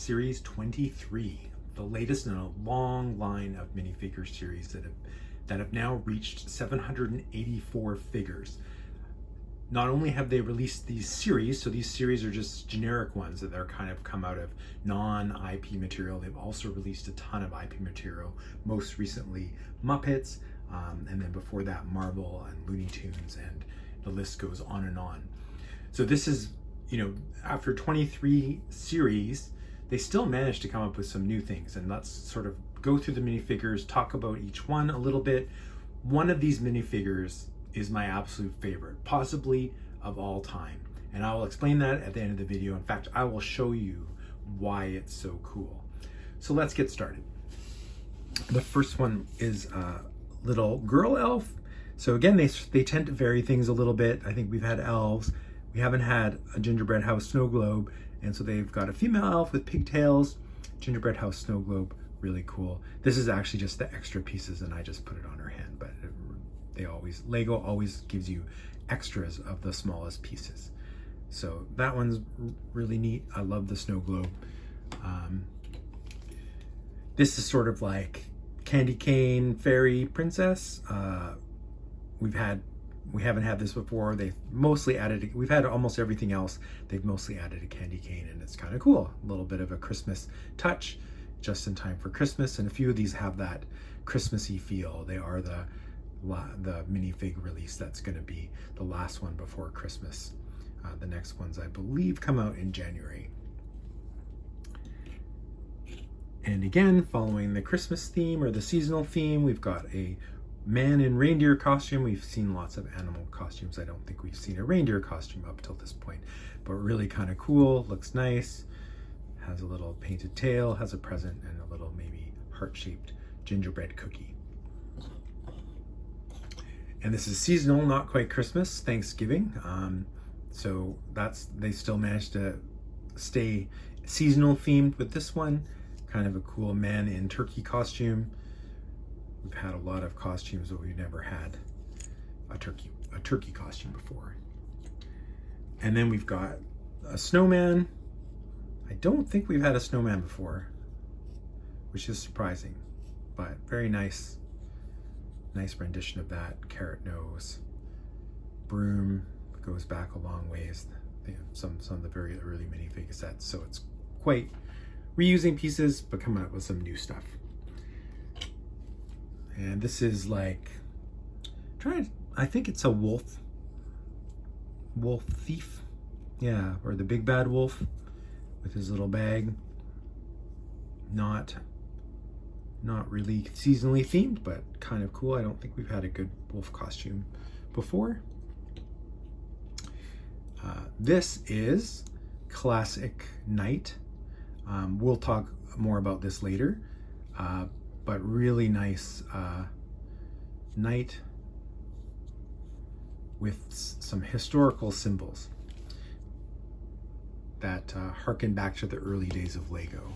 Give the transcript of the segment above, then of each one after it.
Series 23, the latest in a long line of minifigure series that have now reached 784 figures. Not only have they released these series, so these series are just generic ones that they're kind of come out of non-IP material, they've also released a ton of IP material, most recently Muppets, and then before that Marvel and Looney Tunes, and the list goes on and on. So this is, after 23 series, they still managed to come up with some new things, and let's sort of go through the minifigures, talk about each one a little bit. One of these minifigures is my absolute favorite, possibly of all time, and I will explain that at the end of the video. In fact, I will show you why it's so cool. So let's get started. The first one is a little girl elf. So again, they tend to vary things a little bit. I think we've had elves. We haven't had a gingerbread house snow globe, and so they've got a female elf with pigtails, gingerbread house snow globe, really cool. This is actually just the extra pieces, and I just put it on her hand, but Lego always gives you extras of the smallest pieces. So that one's really neat. I love the snow globe. This is sort of like candy cane fairy princess. We haven't had this before. They've mostly added, we've had almost everything else. They've mostly added a candy cane, and it's kind of cool. A little bit of a Christmas touch, just in time for Christmas. And a few of these have that Christmassy feel. They are the minifig release that's going to be the last one before Christmas. The next ones, I believe, come out in January. And again, following the Christmas theme or the seasonal theme, we've got a man in reindeer costume. We've seen lots of animal costumes. I don't think we've seen a reindeer costume up till this point, but really kind of cool. Looks nice. Has a little painted tail, has a present, and a little maybe heart-shaped gingerbread cookie. And this is seasonal, not quite Christmas, Thanksgiving. So they still managed to stay seasonal themed with this one. Kind of a cool man in turkey costume. We've had a lot of costumes, but we've never had a turkey costume before. And then we've got a snowman. I don't think we've had a snowman before, which is surprising, but very nice rendition of that. Carrot nose, broom, goes back a long ways. They have some of the very early minifig sets, so it's quite reusing pieces, but coming up with some new stuff. And this is like, I think it's a wolf thief, yeah, or the big bad wolf with his little bag. Not really seasonally themed, but kind of cool. I don't think we've had a good wolf costume before. This is classic knight. We'll talk more about this later, but really nice knight with some historical symbols that harken back to the early days of Lego.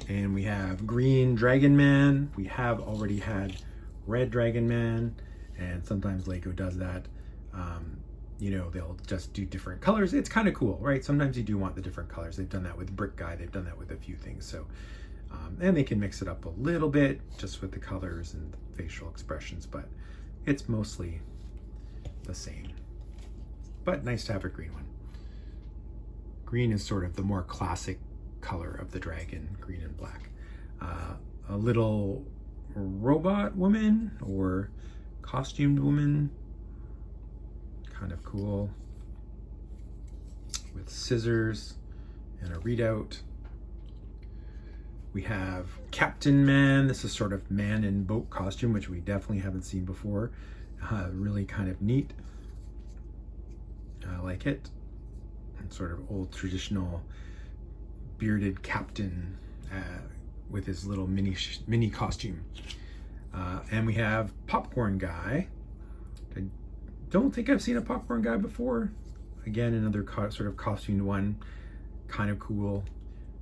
And we have green Dragon Man. We have already had red Dragon Man, and sometimes Lego does that. They'll just do different colors. It's kind of cool, right? Sometimes you do want the different colors. They've done that with Brick Guy. They've done that with a few things. So, and they can mix it up a little bit just with the colors and facial expressions, but it's mostly the same. But nice to have a green one. Green is sort of the more classic color of the dragon, green and black. A little robot woman or costumed woman, kind of cool, with scissors and a readout. We have Captain Man. This is sort of man in boat costume, which we definitely haven't seen before. Really kind of neat. I like it. And sort of old traditional bearded captain with his little mini costume. And we have Popcorn Guy. I don't think I've seen a Popcorn Guy before. Again, another sort of costumed one, kind of cool.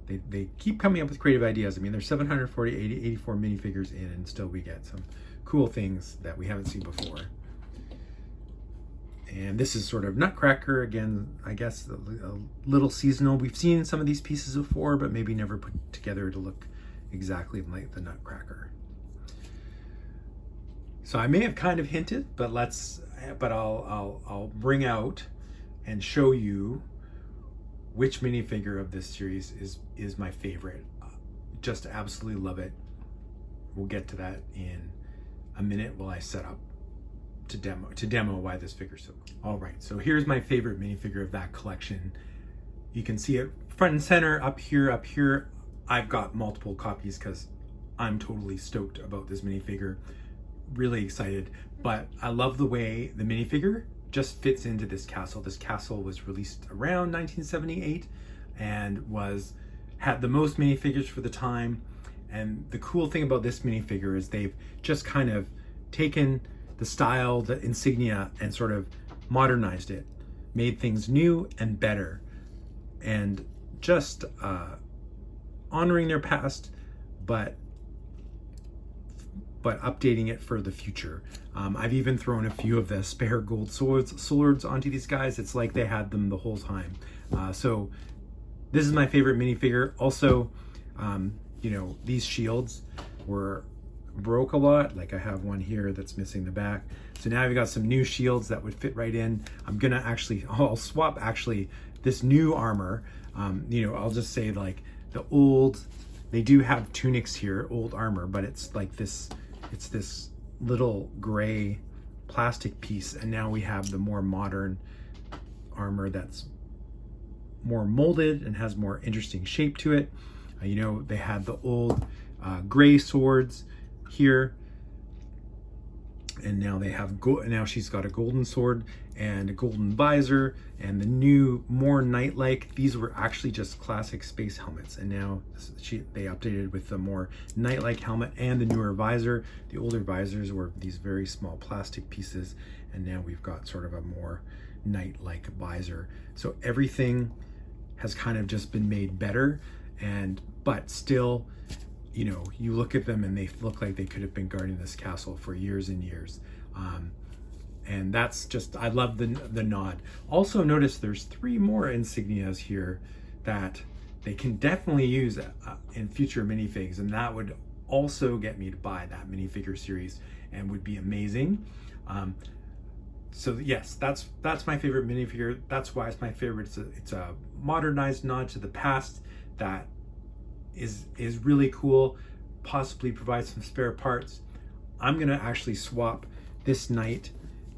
They keep coming up with creative ideas. I mean, there's 84 minifigures in, and still we get some cool things that we haven't seen before. And this is sort of Nutcracker, again, I guess a little seasonal. We've seen some of these pieces before, but maybe never put together to look exactly like the Nutcracker. So I may have kind of hinted, but I'll bring out and show you which minifigure of this series is my favorite. Just absolutely love it. We'll get to that in a minute while I set up to demo why this figure's so cool. All right, so here's my favorite minifigure of that collection. You can see it front and center up here. I've got multiple copies because I'm totally stoked about this minifigure. Really excited, but I love the way the minifigure just fits into this castle. This castle was released around 1978 and had the most minifigures for the time. And the cool thing about this minifigure is they've just kind of taken the style, the insignia, and sort of modernized it, made things new and better, and just honoring their past, but updating it for the future. I've even thrown a few of the spare gold swords onto these guys. It's like they had them the whole time. So this is my favorite minifigure. Also, you know, these shields broke a lot. Like I have one here that's missing the back. So now we've got some new shields that would fit right in. I'll swap actually this new armor. You know, I'll just say like they do have tunics here, old armor, but it's like this little gray plastic piece. And now we have the more modern armor that's more molded and has more interesting shape to it. You know, they had the old gray swords here, and now they have now she's got a golden sword and a golden visor, and the new, more knight-like, these were actually just classic space helmets, and now they updated with the more knight-like helmet and the newer visor. The older visors were these very small plastic pieces, and now we've got sort of a more knight-like visor. So everything has kind of just been made better, but still, you know, you look at them and they look like they could have been guarding this castle for years and years. And that's just, I love the nod. Also notice there's 3 more insignias here that they can definitely use in future minifigs, and that would also get me to buy that minifigure series and would be amazing. So yes, that's my favorite minifigure. That's why it's my favorite. It's a modernized nod to the past that is really cool, possibly provide some spare parts. I'm gonna actually swap this knight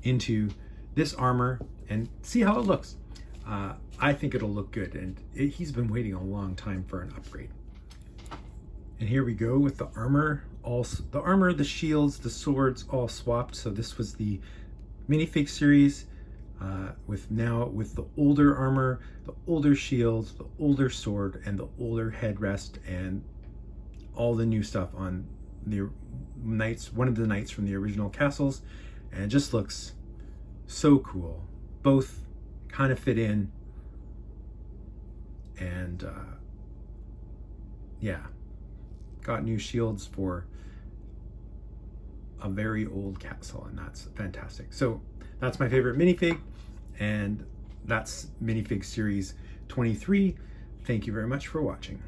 into this armor and see how it looks. I think it'll look good, and he's been waiting a long time for an upgrade. And here we go with the armor, the shields, the swords all swapped. So this was the minifig series with the older armor, the older shields, the older sword, and the older headrest, and all the new stuff on the knights, one of the knights from the original castles, and it just looks so cool. Both kind of fit in, and yeah, got new shields for a very old castle, and that's fantastic. So that's my favorite minifig, and that's minifig series 23. Thank you very much for watching.